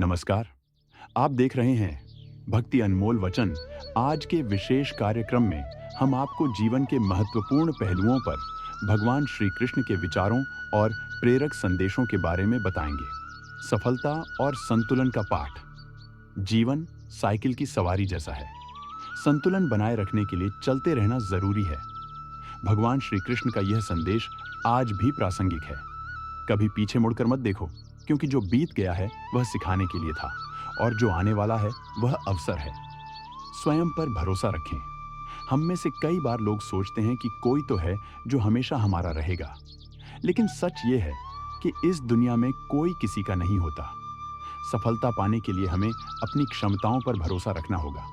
नमस्कार। आप देख रहे हैं भक्ति अनमोल वचन। आज के विशेष कार्यक्रम में हम आपको जीवन के महत्वपूर्ण पहलुओं पर भगवान श्री कृष्ण के विचारों और प्रेरक संदेशों के बारे में बताएंगे। सफलता और संतुलन का पाठ। जीवन साइकिल की सवारी जैसा है। संतुलन बनाए रखने के लिए चलते रहना जरूरी है। भगवान श्री कृष्ण का यह संदेश आज भी प्रासंगिक है। कभी पीछे मुड़कर मत देखो, क्योंकि जो बीत गया है वह सिखाने के लिए था और जो आने वाला है वह अवसर है। स्वयं पर भरोसा रखें। हम में से कई बार लोग सोचते हैं कि कोई तो है जो हमेशा हमारा रहेगा, लेकिन सच ये है कि इस दुनिया में कोई किसी का नहीं होता। सफलता पाने के लिए हमें अपनी क्षमताओं पर भरोसा रखना होगा,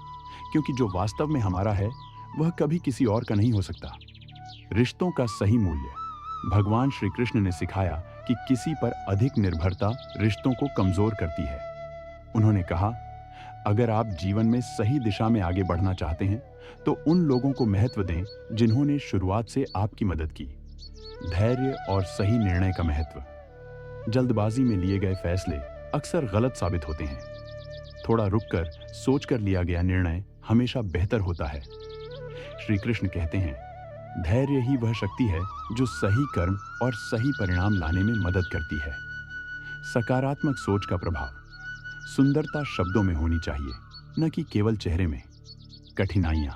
क्योंकि जो वास्तव में हमारा है वह कभी किसी और का नहीं हो सकता। रिश्तों का सही मूल्य। भगवान श्री कृष्ण ने सिखाया कि किसी पर अधिक निर्भरता रिश्तों को कमजोर करती है। उन्होंने कहा, अगर आप जीवन में सही दिशा में आगे बढ़ना चाहते हैं तो उन लोगों को महत्व दें जिन्होंने शुरुआत से आपकी मदद की। धैर्य और सही निर्णय का महत्व। जल्दबाजी में लिए गए फैसले अक्सर गलत साबित होते हैं। थोड़ा रुककर सोचकर लिया गया निर्णय हमेशा बेहतर होता है। श्री कृष्ण कहते हैं, धैर्य ही वह शक्ति है जो सही कर्म और सही परिणाम लाने में मदद करती है। सकारात्मक सोच का प्रभाव। सुंदरता शब्दों में होनी चाहिए, न कि केवल चेहरे में। कठिनाइयां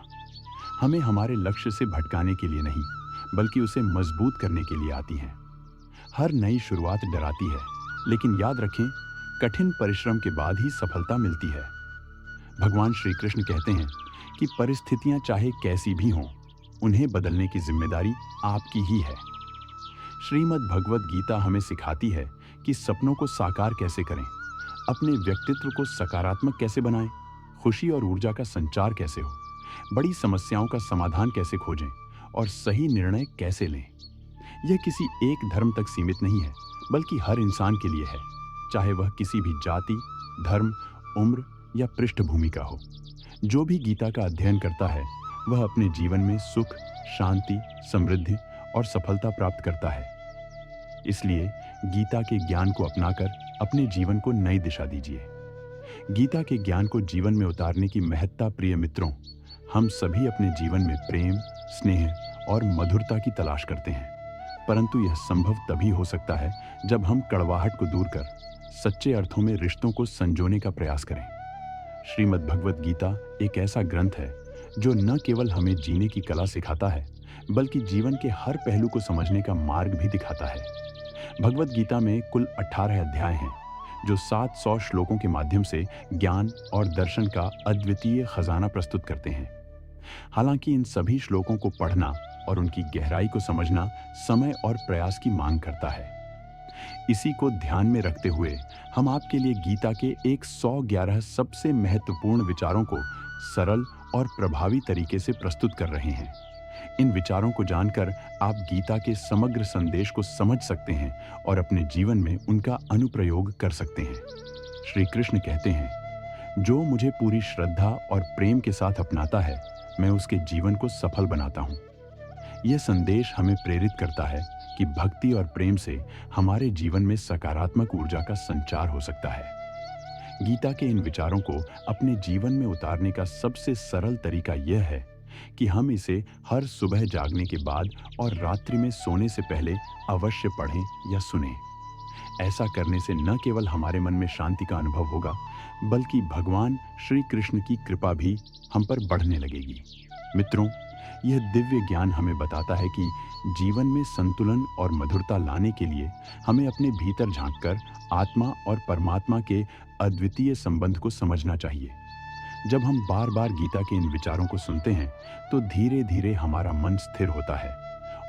हमें हमारे लक्ष्य से भटकाने के लिए नहीं, बल्कि उसे मजबूत करने के लिए आती हैं। हर नई शुरुआत डराती है, लेकिन याद रखें, कठिन परिश्रम के बाद ही सफलता मिलती है। भगवान श्री कृष्ण कहते हैं कि परिस्थितियां चाहे कैसी भी हों, उन्हें बदलने की जिम्मेदारी आपकी ही है। श्रीमद् भगवद गीता हमें सिखाती है कि सपनों को साकार कैसे करें, अपने व्यक्तित्व को सकारात्मक कैसे बनाएं, खुशी और ऊर्जा का संचार कैसे हो, बड़ी समस्याओं का समाधान कैसे खोजें और सही निर्णय कैसे लें। यह किसी एक धर्म तक सीमित नहीं है, बल्कि हर इंसान के लिए है, चाहे वह किसी भी जाति, धर्म, उम्र या पृष्ठभूमि का हो। जो भी गीता का अध्ययन करता है वह अपने जीवन में सुख, शांति, समृद्धि और सफलता प्राप्त करता है। इसलिए गीता के ज्ञान को अपनाकर अपने जीवन को नई दिशा दीजिए। गीता के ज्ञान को जीवन में उतारने की महत्ता। प्रिय मित्रों, हम सभी अपने जीवन में प्रेम, स्नेह और मधुरता की तलाश करते हैं, परंतु यह संभव तभी हो सकता है जब हम कड़वाहट को दूर कर सच्चे अर्थों में रिश्तों को संजोने का प्रयास करें। श्रीमद् भगवद गीता एक ऐसा ग्रंथ है जो न केवल हमें जीने की कला सिखाता है, बल्कि जीवन के हर पहलू को समझने का मार्ग भी दिखाता है। भगवद गीता में कुल 18 अध्याय हैं, जो 700 श्लोकों के माध्यम से ज्ञान और दर्शन का अद्वितीय खजाना प्रस्तुत करते हैं। हालांकि इन सभी श्लोकों को पढ़ना और उनकी गहराई को समझना समय और प्रयास की मांग करता है। इसी को ध्यान में रखते हुए हम आपके लिए गीता के 111 सबसे महत्वपूर्ण विचारों को सरल और प्रभावी तरीके से प्रस्तुत कर रहे हैं। इन विचारों को जानकर आप गीता के समग्र संदेश को समझ सकते हैं और अपने जीवन में उनका अनुप्रयोग कर सकते हैं। श्री कृष्ण कहते हैं, जो मुझे पूरी श्रद्धा और प्रेम के साथ अपनाता है, मैं उसके जीवन को सफल बनाता हूँ। यह संदेश हमें प्रेरित करता है कि भक्ति और प्रेम से हमारे जीवन में सकारात्मक ऊर्जा का संचार हो सकता है। गीता के इन विचारों को अपने जीवन में उतारने का सबसे सरल तरीका यह है कि हम इसे हर सुबह जागने के बाद और रात्रि में सोने से पहले अवश्य पढ़ें या सुनें। ऐसा करने से न केवल हमारे मन में शांति का अनुभव होगा, बल्कि भगवान श्री कृष्ण की कृपा भी हम पर बढ़ने लगेगी। मित्रों, यह दिव्य ज्ञान हमें बताता है कि जीवन में संतुलन और मधुरता लाने के लिए हमें अपने भीतर झांककर आत्मा और परमात्मा के अद्वितीय संबंध को समझना चाहिए। जब हम बार बार गीता के इन विचारों को सुनते हैं तो धीरे धीरे हमारा मन स्थिर होता है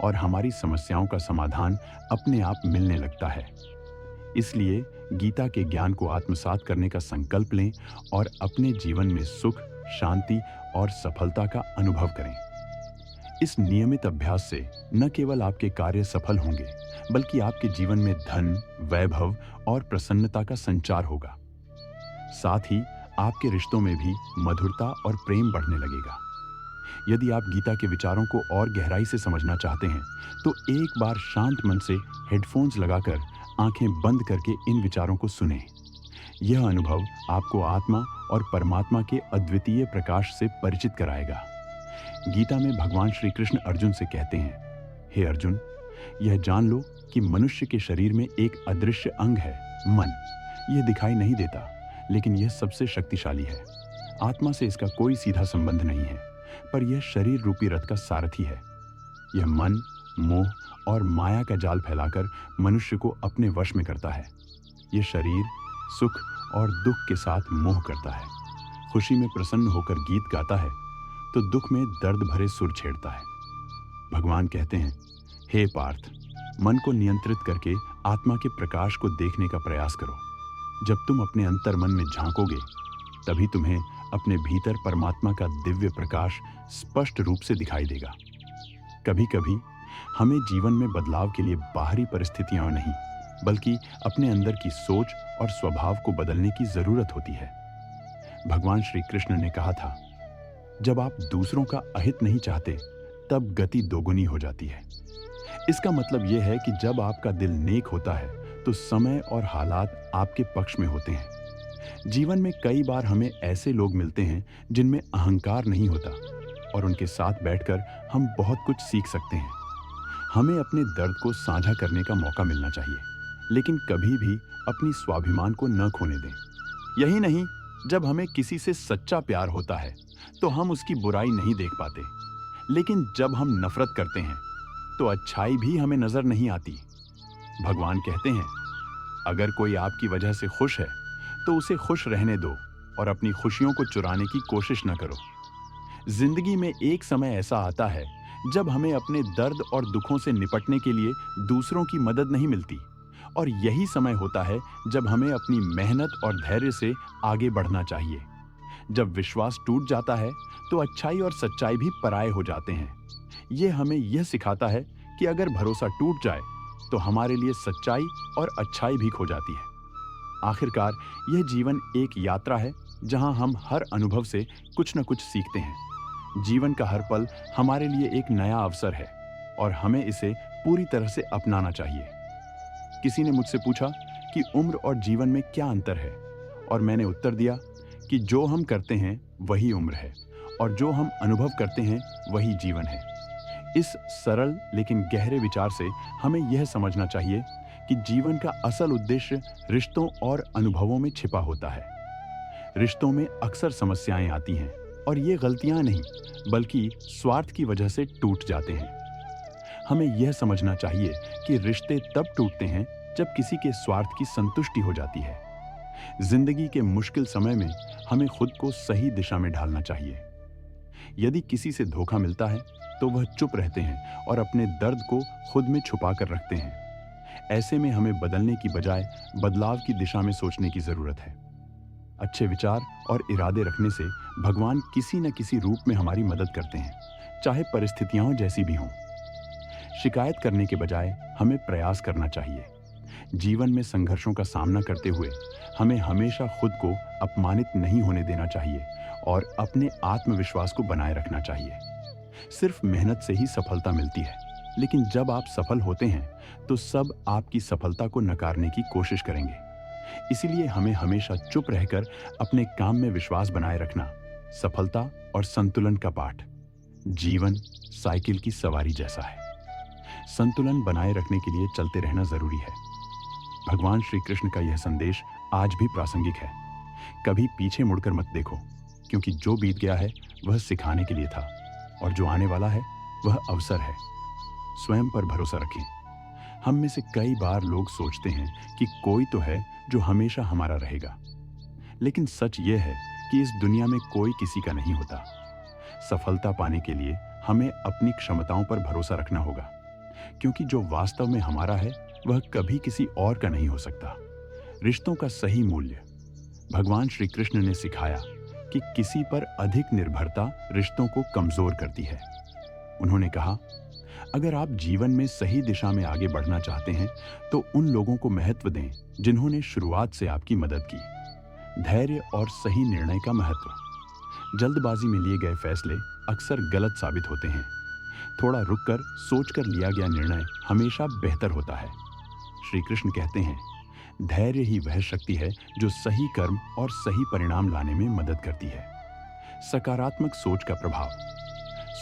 और हमारी समस्याओं का समाधान अपने आप मिलने लगता है। इसलिए गीता के ज्ञान को आत्मसात करने का संकल्प लें और अपने जीवन में सुख, शांति और सफलता का अनुभव करें। इस नियमित अभ्यास से न केवल आपके कार्य सफल होंगे, बल्कि आपके जीवन में धन, वैभव और प्रसन्नता का संचार होगा। साथ ही आपके रिश्तों में भी मधुरता और प्रेम बढ़ने लगेगा। यदि आप गीता के विचारों को और गहराई से समझना चाहते हैं, तो एक बार शांत मन से हेडफोन्स लगाकर आंखें बंद करके इन विचारों को सुनें। यह अनुभव आपको आत्मा और परमात्मा के अद्वितीय प्रकाश से परिचित कराएगा। गीता में भगवान श्री कृष्ण अर्जुन से कहते हैं, हे अर्जुन, यह जान लो कि मनुष्य के शरीर में एक अदृश्य अंग है, मन। यह दिखाई नहीं देता, लेकिन यह सबसे शक्तिशाली है। आत्मा से इसका कोई सीधा संबंध नहीं है, पर यह शरीर रूपी रथ का सारथी है। यह मन, मोह और माया का जाल फैलाकर मनुष्य को अपने वश में करता है। यह शरीर सुख और दुख के साथ मोह करता है। खुशी में प्रसन्न होकर गीत गाता है तो दुख में दर्द भरे सुर छेड़ता है। भगवान कहते हैं, हे पार्थ, मन को नियंत्रित करके आत्मा के प्रकाश को देखने का प्रयास करो। जब तुम अपने अंतर मन में झांकोगे, तभी तुम्हें अपने भीतर परमात्मा का दिव्य प्रकाश स्पष्ट रूप से दिखाई देगा। कभी कभी हमें जीवन में बदलाव के लिए बाहरी परिस्थितियां नहीं, बल्कि अपने अंदर की सोच और स्वभाव को बदलने की जरूरत होती है। भगवान श्री कृष्ण ने कहा था, जब आप दूसरों का अहित नहीं चाहते, तब गति दोगुनी हो जाती है। इसका मतलब यह है कि जब आपका दिल नेक होता है, तो समय और हालात आपके पक्ष में होते हैं। जीवन में कई बार हमें ऐसे लोग मिलते हैं जिनमें अहंकार नहीं होता, और उनके साथ बैठकर हम बहुत कुछ सीख सकते हैं। हमें अपने दर्द को साझा करने का मौका मिलना चाहिए, लेकिन कभी भी अपनी स्वाभिमान को न खोने दें। यही नहीं, जब हमें किसी से सच्चा प्यार होता है तो हम उसकी बुराई नहीं देख पाते, लेकिन जब हम नफरत करते हैं तो अच्छाई भी हमें नजर नहीं आती। भगवान कहते हैं, अगर कोई आपकी वजह से खुश है तो उसे खुश रहने दो और अपनी खुशियों को चुराने की कोशिश न करो। जिंदगी में एक समय ऐसा आता है जब हमें अपने दर्द और दुखों से निपटने के लिए दूसरों की मदद नहीं मिलती, और यही समय होता है जब हमें अपनी मेहनत और धैर्य से आगे बढ़ना चाहिए। जब विश्वास टूट जाता है तो अच्छाई और सच्चाई भी पराये हो जाते हैं। यह हमें यह सिखाता है कि अगर भरोसा टूट जाए तो हमारे लिए सच्चाई और अच्छाई भी खो जाती है। आखिरकार यह जीवन एक यात्रा है जहां हम हर अनुभव से कुछ न कुछ सीखते हैं। जीवन का हर पल हमारे लिए एक नया अवसर है और हमें इसे पूरी तरह से अपनाना चाहिए। किसी ने मुझसे पूछा कि उम्र और जीवन में क्या अंतर है, और मैंने उत्तर दिया कि जो हम करते हैं वही उम्र है, और जो हम अनुभव करते हैं वही जीवन है। इस सरल लेकिन गहरे विचार से हमें यह समझना चाहिए कि जीवन का असल उद्देश्य रिश्तों और अनुभवों में छिपा होता है। रिश्तों में अक्सर समस्याएं आती हैं, और ये गलतियां नहीं, बल्कि स्वार्थ की वजह से टूट जाते हैं। हमें यह समझना चाहिए कि रिश्ते तब टूटते हैं जब किसी के स्वार्थ की संतुष्टि हो जाती है। जिंदगी के मुश्किल समय में हमें खुद को सही दिशा में ढालना चाहिए। यदि किसी से धोखा मिलता है तो वह चुप रहते हैं और अपने दर्द को खुद में छुपा कर रखते हैं। ऐसे में हमें बदलने की बजाय बदलाव की दिशा में सोचने की जरूरत है। अच्छे विचार और इरादे रखने से भगवान किसी न किसी रूप में हमारी मदद करते हैं, चाहे परिस्थितियां जैसी भी हों। शिकायत करने के बजाय हमें प्रयास करना चाहिए। जीवन में संघर्षों का सामना करते हुए हमें हमेशा खुद को अपमानित नहीं होने देना चाहिए और अपने आत्मविश्वास को बनाए रखना चाहिए। सिर्फ मेहनत से ही सफलता मिलती है, लेकिन जब आप सफल होते हैं तो सब आपकी सफलता को नकारने की कोशिश करेंगे। इसीलिए हमें हमेशा चुप रहकर अपने काम में विश्वास बनाए रखना सफलता और संतुलन का पाठ। जीवन साइकिल की सवारी जैसा है, संतुलन बनाए रखने के लिए चलते रहना जरूरी है। भगवान श्री कृष्ण का यह संदेश आज भी प्रासंगिक है। कभी पीछे मुड़कर मत देखो, क्योंकि जो बीत गया है वह सिखाने के लिए था, और जो आने वाला है वह अवसर है। स्वयं पर भरोसा रखें। हम में से कई बार लोग सोचते हैं कि कोई तो है जो हमेशा हमारा रहेगा, लेकिन सच यह है कि इस दुनिया में कोई किसी का नहीं होता। सफलता पाने के लिए हमें अपनी क्षमताओं पर भरोसा रखना होगा, क्योंकि जो वास्तव में हमारा है वह कभी किसी और का नहीं हो सकता। रिश्तों का सही मूल्य। भगवान श्री कृष्ण ने सिखाया कि किसी पर अधिक निर्भरता रिश्तों को कमजोर करती है। उन्होंने कहा, अगर आप जीवन में सही दिशा में आगे बढ़ना चाहते हैं तो उन लोगों को महत्व दें जिन्होंने शुरुआत से आपकी मदद की। धैर्य और सही निर्णय का महत्व। जल्दबाजी में लिए गए फैसले अक्सर गलत साबित होते हैं। थोड़ा रुककर सोचकर लिया गया निर्णय हमेशा बेहतर होता है। श्री कृष्ण कहते हैं, धैर्य ही वह शक्ति है जो सही कर्म और सही परिणाम लाने में मदद करती है। सकारात्मक सोच का प्रभाव।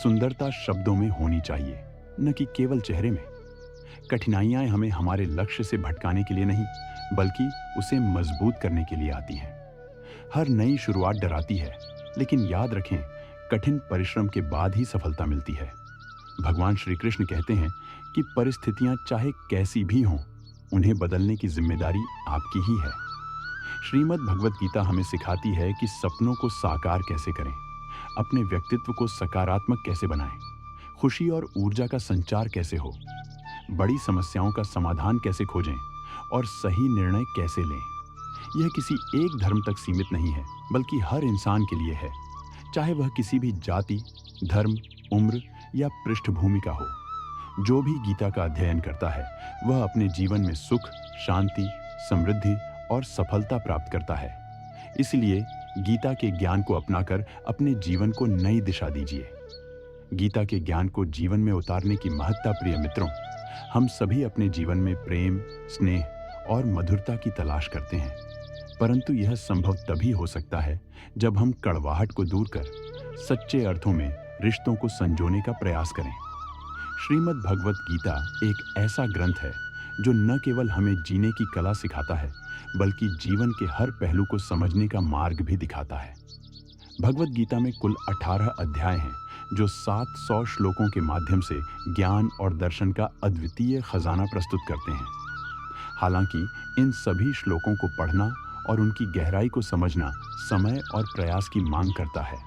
सुंदरता शब्दों में होनी चाहिए, न कि केवल चेहरे में। कठिनाइयां हमें हमारे लक्ष्य से भटकाने के लिए नहीं, बल्कि उसे मजबूत करने के लिए आती हैं। हर नई शुरुआत डराती है, लेकिन याद रखें, कठिन परिश्रम के बाद ही सफलता मिलती है। भगवान श्री कृष्ण कहते हैं कि परिस्थितियां चाहे कैसी भी हों, उन्हें बदलने की जिम्मेदारी आपकी ही है। श्रीमद् भगवत गीता हमें सिखाती है कि सपनों को साकार कैसे करें, अपने व्यक्तित्व को सकारात्मक कैसे बनाएं, खुशी और ऊर्जा का संचार कैसे हो, बड़ी समस्याओं का समाधान कैसे खोजें और सही निर्णय कैसे लें। यह किसी एक धर्म तक सीमित नहीं है, बल्कि हर इंसान के लिए है, चाहे वह किसी भी जाति, धर्म, उम्र या पृष्ठभूमि का हो। जो भी गीता का अध्ययन करता है, वह अपने जीवन में सुख, शांति, समृद्धि और सफलता प्राप्त करता है। इसलिए गीता के ज्ञान को अपनाकर अपने जीवन को नई दिशा दीजिए। गीता के ज्ञान को जीवन में उतारने की महत्ता, प्रिय मित्रों, हम सभी अपने जीवन में प्रेम, स्नेह और मधुरता की तलाश करते हैं, परंतु यह संभव तभी हो सकता है जब हम कड़वाहट को दूर कर सच्चे अर्थों में रिश्तों को संजोने का प्रयास करें। श्रीमद् भगवत गीता एक ऐसा ग्रंथ है जो न केवल हमें जीने की कला सिखाता है, बल्कि जीवन के हर पहलू को समझने का मार्ग भी दिखाता है। भगवत गीता में कुल 18 अध्याय हैं, जो 700 श्लोकों के माध्यम से ज्ञान और दर्शन का अद्वितीय खजाना प्रस्तुत करते हैं। हालांकि इन सभी श्लोकों को पढ़ना और उनकी गहराई को समझना समय और प्रयास की मांग करता है।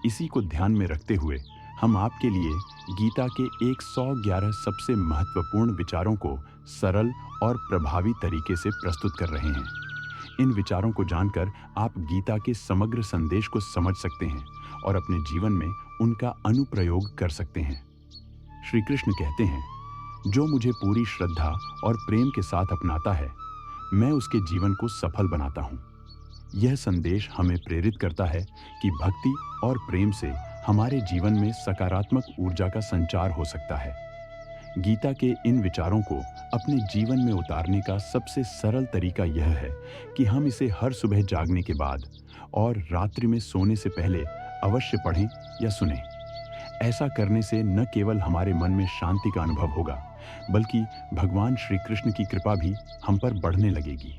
इसी को ध्यान में रखते हुए हम आपके लिए गीता के 111 सबसे महत्वपूर्ण विचारों को सरल और प्रभावी तरीके से प्रस्तुत कर रहे हैं। इन विचारों को जानकर आप गीता के समग्र संदेश को समझ सकते हैं और अपने जीवन में उनका अनुप्रयोग कर सकते हैं। श्री कृष्ण कहते हैं, जो मुझे पूरी श्रद्धा और प्रेम के साथ अपनाता है, मैं उसके जीवन को सफल बनाता हूँ। यह संदेश हमें प्रेरित करता है कि भक्ति और प्रेम से हमारे जीवन में सकारात्मक ऊर्जा का संचार हो सकता है। गीता के इन विचारों को अपने जीवन में उतारने का सबसे सरल तरीका यह है कि हम इसे हर सुबह जागने के बाद और रात्रि में सोने से पहले अवश्य पढ़ें या सुनें। ऐसा करने से न केवल हमारे मन में शांति का अनुभव होगा, बल्कि भगवान श्री कृष्ण की कृपा भी हम पर बढ़ने लगेगी।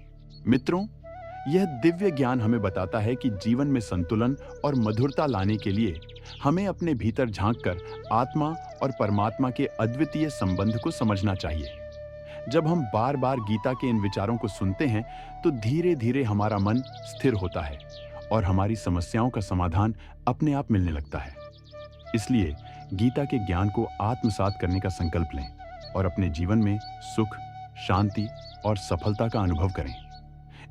मित्रों, यह दिव्य ज्ञान हमें बताता है कि जीवन में संतुलन और मधुरता लाने के लिए हमें अपने भीतर झांककर आत्मा और परमात्मा के अद्वितीय संबंध को समझना चाहिए। जब हम बार बार गीता के इन विचारों को सुनते हैं, तो धीरे धीरे हमारा मन स्थिर होता है और हमारी समस्याओं का समाधान अपने आप मिलने लगता है। इसलिए गीता के ज्ञान को आत्मसात करने का संकल्प लें और अपने जीवन में सुख, शांति और सफलता का अनुभव करें।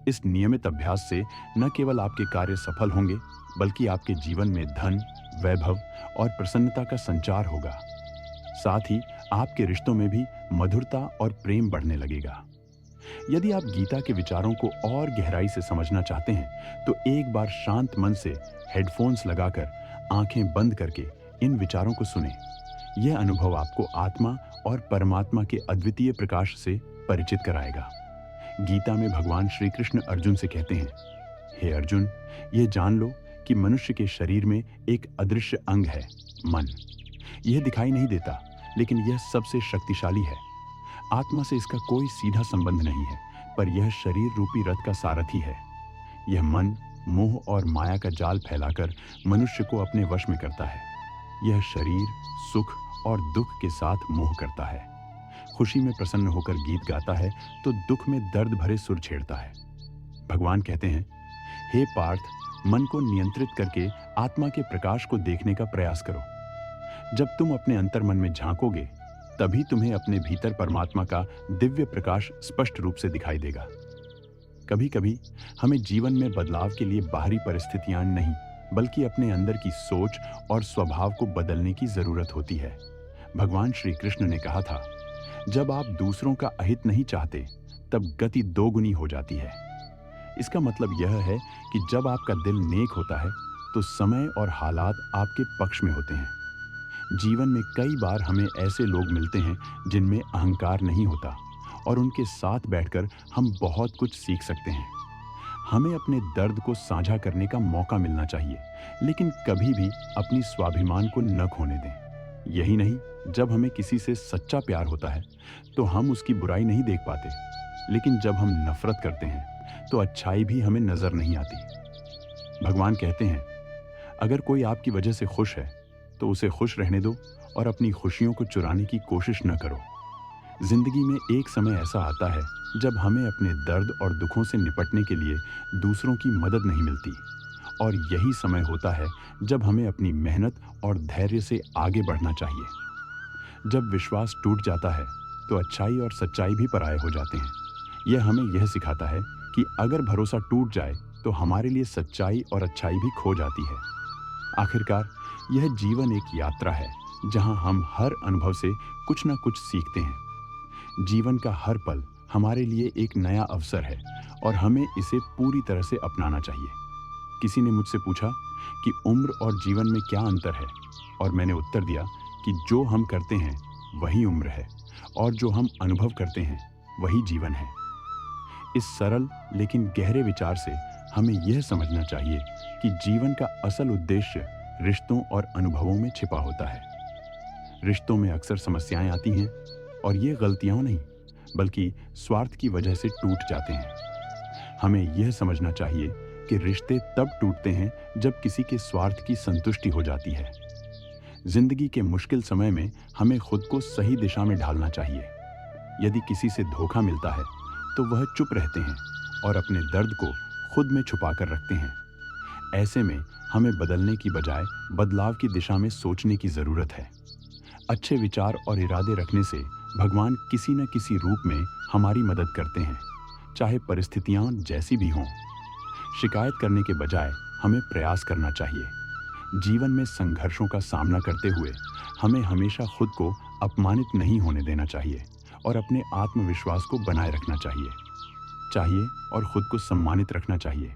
इस नियमित अभ्यास से न केवल आपके कार्य सफल होंगे, बल्कि आपके जीवन में धन, वैभव और प्रसन्नता का संचार होगा। साथ ही आपके रिश्तों में भी मधुरता और प्रेम बढ़ने लगेगा। यदि आप गीता के विचारों को और गहराई से समझना चाहते हैं, तो एक बार शांत मन से हेडफोन्स लगाकर आंखें बंद करके इन विचारों को सुनें। यह अनुभव आपको आत्मा और परमात्मा के अद्वितीय प्रकाश से परिचित कराएगा। गीता में भगवान श्री कृष्ण अर्जुन से कहते हैं, हे अर्जुन, यह जान लो कि मनुष्य के शरीर में एक अदृश्य अंग है, मन। यह दिखाई नहीं देता, लेकिन यह सबसे शक्तिशाली है। आत्मा से इसका कोई सीधा संबंध नहीं है, पर यह शरीर रूपी रथ का सारथी है। यह मन, मोह और माया का जाल फैलाकर मनुष्य को अपने वश में करता है। यह शरीर सुख और दुख के साथ मोह करता है। खुशी में प्रसन्न होकर गीत गाता है, तो दुख में दर्द भरे सुर छेड़ता है। भगवान कहते हैं, हे पार्थ, मन को नियंत्रित करके आत्मा के प्रकाश को देखने का प्रयास करो। जब तुम अपने अंतर मन में झांकोगे, तभी तुम्हें अपने भीतर परमात्मा का दिव्य प्रकाश स्पष्ट रूप से दिखाई देगा। कभी कभी हमें जीवन में बदलाव के लिए बाहरी परिस्थितियां नहीं, बल्कि अपने अंदर की सोच और स्वभाव को बदलने की जरूरत होती है। भगवान श्री कृष्ण ने कहा था, जब आप दूसरों का अहित नहीं चाहते, तब गति दोगुनी हो जाती है। इसका मतलब यह है कि जब आपका दिल नेक होता है, तो समय और हालात आपके पक्ष में होते हैं। जीवन में कई बार हमें ऐसे लोग मिलते हैं जिनमें अहंकार नहीं होता और उनके साथ बैठकर हम बहुत कुछ सीख सकते हैं। हमें अपने दर्द को साझा करने का मौका मिलना चाहिए, लेकिन कभी भी अपनी स्वाभिमान को न खोने दें। यही नहीं, जब हमें किसी से सच्चा प्यार होता है तो हम उसकी बुराई नहीं देख पाते, लेकिन जब हम नफरत करते हैं तो अच्छाई भी हमें नजर नहीं आती। भगवान कहते हैं, अगर कोई आपकी वजह से खुश है तो उसे खुश रहने दो और अपनी खुशियों को चुराने की कोशिश न करो। जिंदगी में एक समय ऐसा आता है जब हमें अपने दर्द और दुखों से निपटने के लिए दूसरों की मदद नहीं मिलती, और यही समय होता है जब हमें अपनी मेहनत और धैर्य से आगे बढ़ना चाहिए। जब विश्वास टूट जाता है तो अच्छाई और सच्चाई भी पराये हो जाते हैं। यह हमें यह सिखाता है कि अगर भरोसा टूट जाए तो हमारे लिए सच्चाई और अच्छाई भी खो जाती है। आखिरकार यह जीवन एक यात्रा है जहां हम हर अनुभव से कुछ न कुछ सीखते हैं। जीवन का हर पल हमारे लिए एक नया अवसर है और हमें इसे पूरी तरह से अपनाना चाहिए। किसी ने मुझसे पूछा कि उम्र और जीवन में क्या अंतर है, और मैंने उत्तर दिया कि जो हम करते हैं वही उम्र है और जो हम अनुभव करते हैं वही जीवन है। इस सरल लेकिन गहरे विचार से हमें यह समझना चाहिए कि जीवन का असल उद्देश्य रिश्तों और अनुभवों में छिपा होता है। रिश्तों में अक्सर समस्याएं आती हैं और ये गलतियां नहीं बल्कि स्वार्थ की वजह से टूट जाते हैं। हमें यह समझना चाहिए कि रिश्ते तब टूटते हैं जब किसी के स्वार्थ की संतुष्टि हो जाती है। जिंदगी के मुश्किल समय में हमें खुद को सही दिशा में ढालना चाहिए। यदि किसी से धोखा मिलता है तो वह चुप रहते हैं और अपने दर्द को खुद में छुपा कर रखते हैं। ऐसे में हमें बदलने की बजाय बदलाव की दिशा में सोचने की जरूरत है। अच्छे विचार और इरादे रखने से भगवान किसी न किसी रूप में हमारी मदद करते हैं, चाहे परिस्थितियां जैसी भी हों। शिकायत करने के बजाय हमें प्रयास करना चाहिए। जीवन में संघर्षों का सामना करते हुए हमें हमेशा खुद को अपमानित नहीं होने देना चाहिए और अपने आत्मविश्वास को बनाए रखना चाहिए और खुद को सम्मानित रखना चाहिए।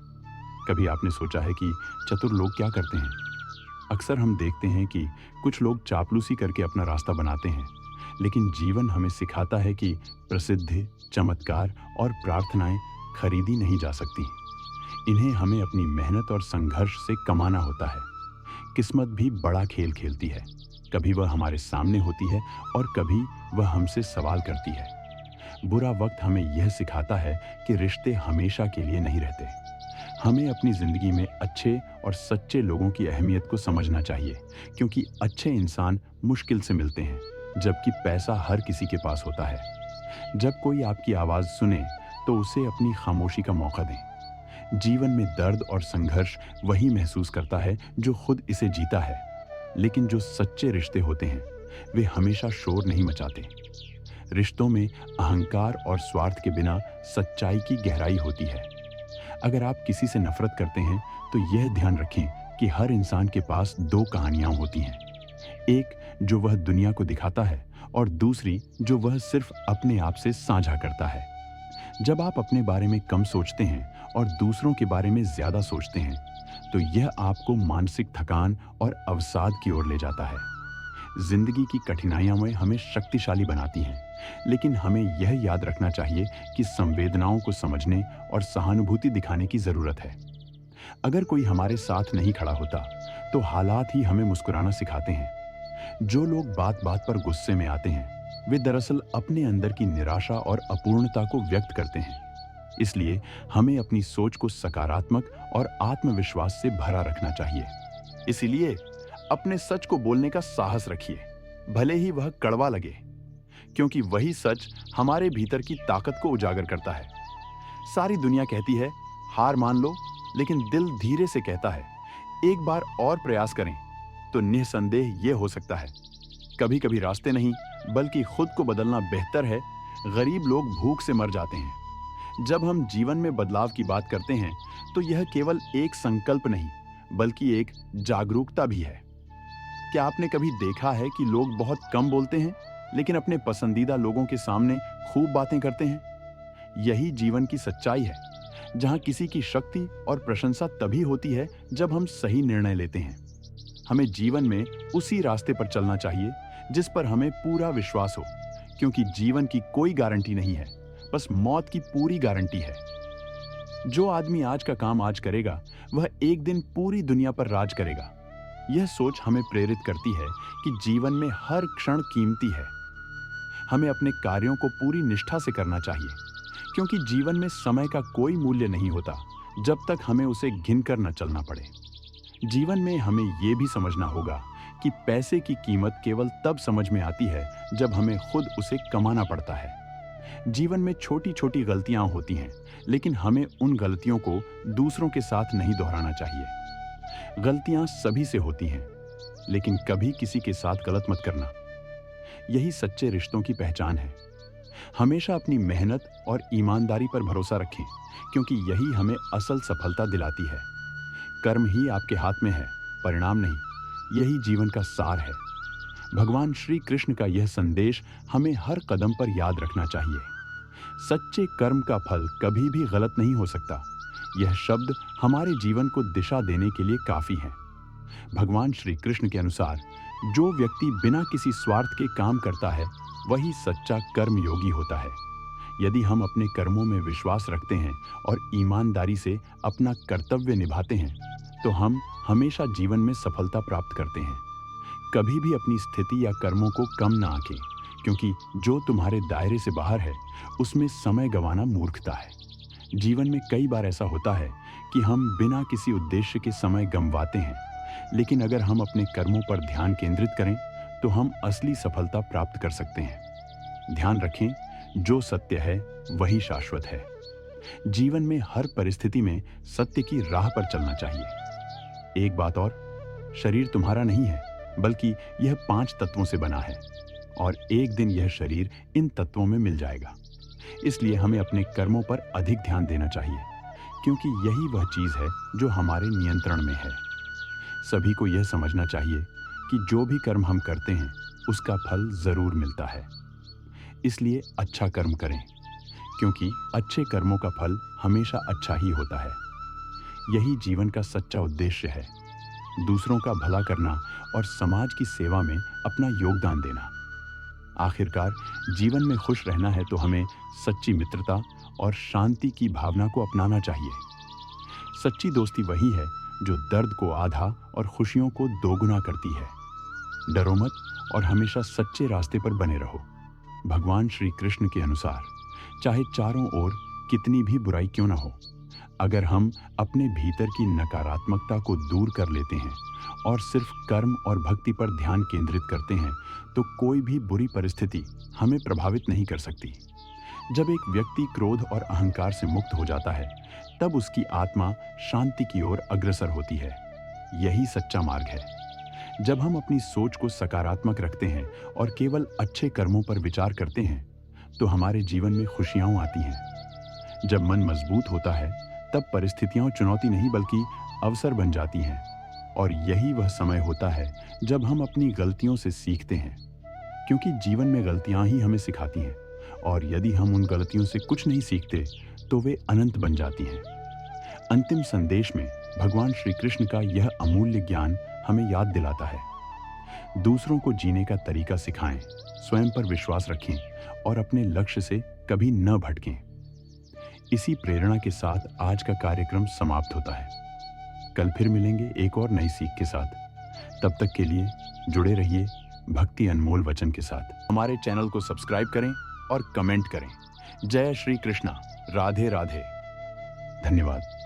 कभी आपने सोचा है कि चतुर लोग क्या करते हैं? अक्सर हम देखते हैं कि कुछ लोग चापलूसी करके अपना रास्ता बनाते हैं, लेकिन जीवन हमें सिखाता है कि प्रसिद्धि, चमत्कार और प्रार्थनाएं खरीदी नहीं जा सकती। इन्हें हमें अपनी मेहनत और संघर्ष से कमाना होता है। किस्मत भी बड़ा खेल खेलती है। कभी वह हमारे सामने होती है और कभी वह हमसे सवाल करती है। बुरा वक्त हमें यह सिखाता है कि रिश्ते हमेशा के लिए नहीं रहते। हमें अपनी जिंदगी में अच्छे और सच्चे लोगों की अहमियत को समझना चाहिए, क्योंकि अच्छे इंसान मुश्किल से मिलते हैं, जबकि पैसा हर किसी के पास होता है। जब कोई आपकी आवाज सुने तो उसे अपनी खामोशी का मौका दें। जीवन में दर्द और संघर्ष वही महसूस करता है जो खुद इसे जीता है, लेकिन जो सच्चे रिश्ते होते हैं वे हमेशा शोर नहीं मचाते। रिश्तों में अहंकार और स्वार्थ के बिना सच्चाई की गहराई होती है। अगर आप किसी से नफरत करते हैं तो यह ध्यान रखें कि हर इंसान के पास दो कहानियां होती हैं, एक जो वह दुनिया को दिखाता है और दूसरी जो वह सिर्फ अपने आप से साझा करता है। जब आप अपने बारे में कम सोचते हैं और दूसरों के बारे में ज्यादा सोचते हैं तो यह आपको मानसिक थकान और अवसाद की ओर ले जाता है। जिंदगी की कठिनाइयां हमें शक्तिशाली बनाती हैं, लेकिन हमें यह याद रखना चाहिए कि संवेदनाओं को समझने और सहानुभूति दिखाने की जरूरत है। अगर कोई हमारे साथ नहीं खड़ा होता तो हालात ही हमें मुस्कुराना सिखाते हैं। जो लोग बात बात पर गुस्से में आते हैं वे दरअसल अपने अंदर की निराशा और अपूर्णता को व्यक्त करते हैं। इसलिए हमें अपनी सोच को सकारात्मक और आत्मविश्वास से भरा रखना चाहिए। इसीलिए अपने सच को बोलने का साहस रखिए, भले ही वह कड़वा लगे, क्योंकि वही सच हमारे भीतर की ताकत को उजागर करता है। सारी दुनिया कहती है हार मान लो, लेकिन दिल धीरे से कहता है एक बार और प्रयास करें तो निसंदेह यह हो सकता है। कभी कभी रास्ते नहीं बल्कि खुद को बदलना बेहतर है। गरीब लोग भूख से मर जाते हैं। जब हम जीवन में बदलाव की बात करते हैं तो यह केवल एक संकल्प नहीं बल्कि एक जागरूकता भी है। क्या आपने कभी देखा है कि लोग बहुत कम बोलते हैं लेकिन अपने पसंदीदा लोगों के सामने खूब बातें करते हैं? यही जीवन की सच्चाई है, जहां किसी की शक्ति और प्रशंसा तभी होती है जब हम सही निर्णय लेते हैं। हमें जीवन में उसी रास्ते पर चलना चाहिए जिस पर हमें पूरा विश्वास हो, क्योंकि जीवन की कोई गारंटी नहीं है बस मौत की पूरी गारंटी है। जो आदमी आज का काम आज करेगा, वह एक दिन पूरी दुनिया पर राज करेगा। यह सोच हमें प्रेरित करती है कि जीवन में हर क्षण कीमती है। हमें अपने कार्यों को पूरी निष्ठा से करना चाहिए, क्योंकि जीवन में समय का कोई मूल्य नहीं होता जब तक हमें उसे गिन कर न चलना पड़े। जीवन में हमें यह भी समझना होगा कि पैसे की कीमत केवल तब समझ में आती है जब हमें खुद उसे कमाना पड़ता है। जीवन में छोटी छोटी गलतियां होती हैं, लेकिन हमें उन गलतियों को दूसरों के साथ नहीं दोहराना चाहिए। गलतियां सभी से होती हैं, लेकिन कभी किसी के साथ गलत मत करना। यही सच्चे रिश्तों की पहचान है। हमेशा अपनी मेहनत और ईमानदारी पर भरोसा रखें, क्योंकि यही हमें असल सफलता दिलाती है। कर्म ही आपके हाथ में है, परिणाम नहीं। यही जीवन का सार है। भगवान श्री कृष्ण का यह संदेश हमें हर कदम पर याद रखना चाहिए। सच्चे कर्म का फल कभी भी गलत नहीं हो सकता। यह शब्द हमारे जीवन को दिशा देने के लिए काफी है। भगवान श्री कृष्ण के अनुसार जो व्यक्ति बिना किसी स्वार्थ के काम करता है, वही सच्चा कर्मयोगी होता है। यदि हम अपने कर्मों में विश्वास रखते हैं और ईमानदारी से अपना कर्तव्य निभाते हैं, तो हम हमेशा जीवन में सफलता प्राप्त करते हैं। कभी भी अपनी स्थिति या कर्मों को कम ना आंकें, क्योंकि जो तुम्हारे दायरे से बाहर है, उसमें समय गंवाना मूर्खता है। जीवन में कई बार ऐसा होता है कि हम बिना किसी उद्देश्य के समय गंवाते हैं, लेकिन अगर हम अपने कर्मों पर ध्यान केंद्रित करें, तो हम असली सफलता प्राप्त कर सकते हैं। ध्यान रखें, जो सत्य है वही शाश्वत है। जीवन में हर परिस्थिति में सत्य की राह पर चलना चाहिए। एक बात और, शरीर तुम्हारा नहीं है, बल्कि यह 5 तत्वों से बना है, और एक दिन यह शरीर इन तत्वों में मिल जाएगा। इसलिए हमें अपने कर्मों पर अधिक ध्यान देना चाहिए, क्योंकि यही वह चीज है जो हमारे नियंत्रण में है। सभी को यह समझना चाहिए कि जो भी कर्म हम करते हैं, उसका फल जरूर मिलता है। इसलिए अच्छा कर्म करें, क्योंकि अच्छे कर्मों का फल हमेशा अच्छा ही होता है। यही जीवन का सच्चा उद्देश्य है, दूसरों का भला करना और समाज की सेवा में अपना योगदान देना। आखिरकार जीवन में खुश रहना है तो हमें सच्ची मित्रता और शांति की भावना को अपनाना चाहिए। सच्ची दोस्ती वही है जो दर्द को आधा और खुशियों को दोगुना करती है। डरो मत और हमेशा सच्चे रास्ते पर बने रहो। भगवान श्री कृष्ण के अनुसार चाहे चारों ओर कितनी भी बुराई क्यों न हो, अगर हम अपने भीतर की नकारात्मकता को दूर कर लेते हैं और सिर्फ कर्म और भक्ति पर ध्यान केंद्रित करते हैं, तो कोई भी बुरी परिस्थिति हमें प्रभावित नहीं कर सकती। जब एक व्यक्ति क्रोध और अहंकार से मुक्त हो जाता है, तब उसकी आत्मा शांति की ओर अग्रसर होती है। यही सच्चा मार्ग है। जब हम अपनी सोच को सकारात्मक रखते हैं और केवल अच्छे कर्मों पर विचार करते हैं, तो हमारे जीवन में खुशियां आती हैं। जब मन मजबूत होता है, तब परिस्थितियां चुनौती नहीं बल्कि अवसर बन जाती हैं। और यही वह समय होता है जब हम अपनी गलतियों से सीखते हैं, क्योंकि जीवन में गलतियां ही हमें सिखाती हैं, और यदि हम उन गलतियों से कुछ नहीं सीखते तो वे अनंत बन जाती हैं। अंतिम संदेश में भगवान श्री कृष्ण का यह अमूल्य ज्ञान हमें याद दिलाता है। दूसरों को जीने का तरीका सिखाएं, स्वयं पर विश्वास रखें और अपने लक्ष्य से कभी न भटकें। इसी प्रेरणा के साथ आज का कार्यक्रम समाप्त होता है। कल फिर मिलेंगे एक और नई सीख के साथ। तब तक के लिए जुड़े रहिए भक्ति अनमोल वचन के साथ। हमारे चैनल को सब्सक्राइब करें और कमेंट करें। जय श्री कृष्णा। राधे राधे। धन्यवाद।